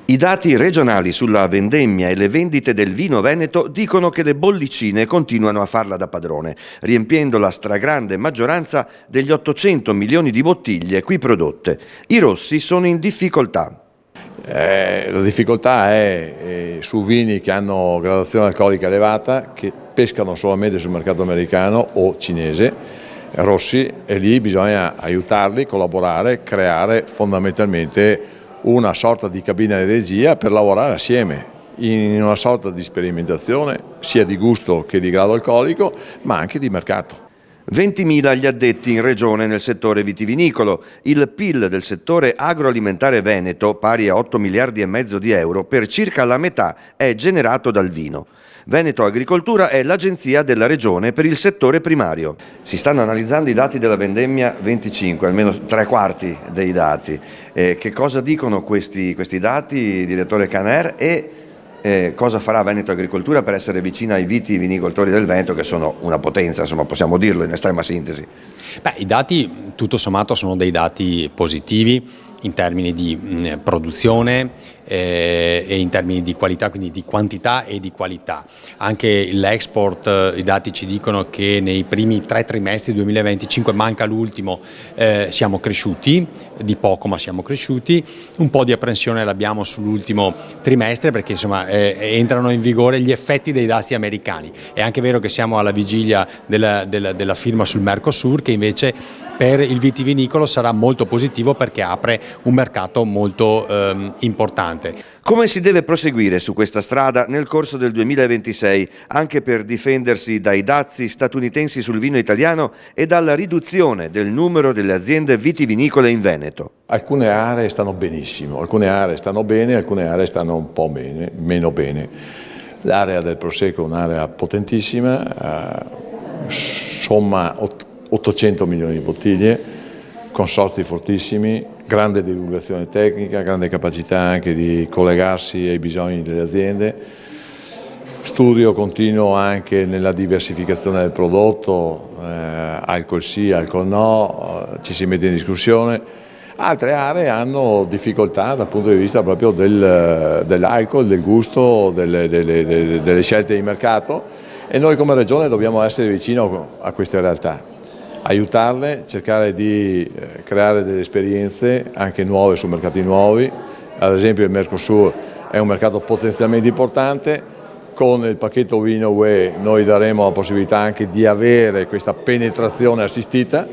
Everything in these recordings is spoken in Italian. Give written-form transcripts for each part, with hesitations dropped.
I dati regionali sulla vendemmia e le vendite del vino veneto dicono che le bollicine continuano a farla da padrone, riempiendo la stragrande maggioranza degli 800 milioni di bottiglie qui prodotte. I rossi sono in difficoltà. La difficoltà è su vini che hanno gradazione alcolica elevata, che pescano solamente sul mercato americano o cinese, rossi, e lì bisogna aiutarli, collaborare, creare fondamentalmente una sorta di cabina di regia per lavorare assieme in una sorta di sperimentazione sia di gusto che di grado alcolico, ma anche di mercato. 20.000 gli addetti in regione nel settore vitivinicolo. Il PIL del settore agroalimentare veneto, pari a 8 miliardi e mezzo di euro, per circa la metà è generato dal vino. Veneto Agricoltura è l'agenzia della regione per il settore primario. Si stanno analizzando i dati della vendemmia 25, almeno 3/4 dei dati. Che cosa dicono questi dati, direttore Caner, e cosa farà Veneto Agricoltura per essere vicina ai vitivinicoltori del Veneto, che sono una potenza, insomma, possiamo dirlo in estrema sintesi? I dati tutto sommato sono dei dati positivi in termini di produzione e in termini di qualità, quindi di quantità e di qualità. Anche l'export, i dati ci dicono che nei primi 3 trimestri 2025, manca l'ultimo, siamo cresciuti, di poco ma siamo cresciuti. Un po' di apprensione l'abbiamo sull'ultimo trimestre perché insomma entrano in vigore gli effetti dei dazi americani. È anche vero che siamo alla vigilia della firma sul Mercosur, che invece per il vitivinicolo sarà molto positivo perché apre un mercato molto importante. Come si deve proseguire su questa strada nel corso del 2026, anche per difendersi dai dazi statunitensi sul vino italiano e dalla riduzione del numero delle aziende vitivinicole in Veneto? Alcune aree stanno benissimo, alcune aree stanno bene, alcune aree stanno un po' meno bene. L'area del Prosecco è un'area potentissima, somma 800 milioni di bottiglie, consorzi fortissimi, grande divulgazione tecnica, grande capacità anche di collegarsi ai bisogni delle aziende, studio continuo anche nella diversificazione del prodotto, alcol sì, alcol no, ci si mette in discussione. Altre aree hanno difficoltà dal punto di vista proprio dell'alcol, del gusto, delle scelte di mercato, e noi come Regione dobbiamo essere vicino a queste realtà, aiutarle, cercare di creare delle esperienze anche nuove su mercati nuovi. Ad esempio il Mercosur è un mercato potenzialmente importante, con il pacchetto vino UE noi daremo la possibilità anche di avere questa penetrazione assistita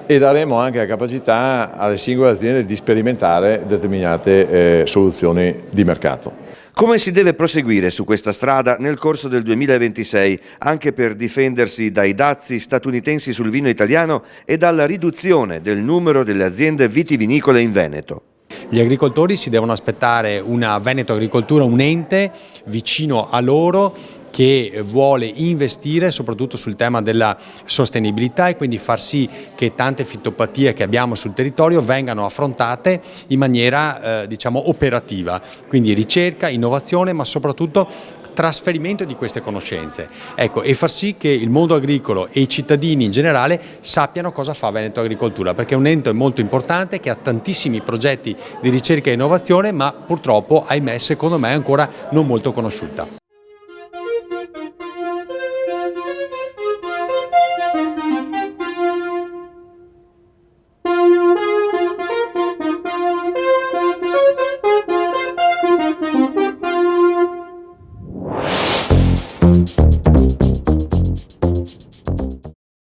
e daremo anche la capacità alle singole aziende di sperimentare determinate soluzioni di mercato. Come si deve proseguire su questa strada nel corso del 2026, anche per difendersi dai dazi statunitensi sul vino italiano e dalla riduzione del numero delle aziende vitivinicole in Veneto? Gli agricoltori si devono aspettare una Veneto Agricoltura, un ente vicino a loro che vuole investire soprattutto sul tema della sostenibilità e quindi far sì che tante fitopatie che abbiamo sul territorio vengano affrontate in maniera operativa, quindi ricerca, innovazione, ma soprattutto trasferimento di queste conoscenze, e far sì che il mondo agricolo e i cittadini in generale sappiano cosa fa Veneto Agricoltura, perché è un ente molto importante che ha tantissimi progetti di ricerca e innovazione, ma purtroppo, ahimè, secondo me è ancora non molto conosciuta.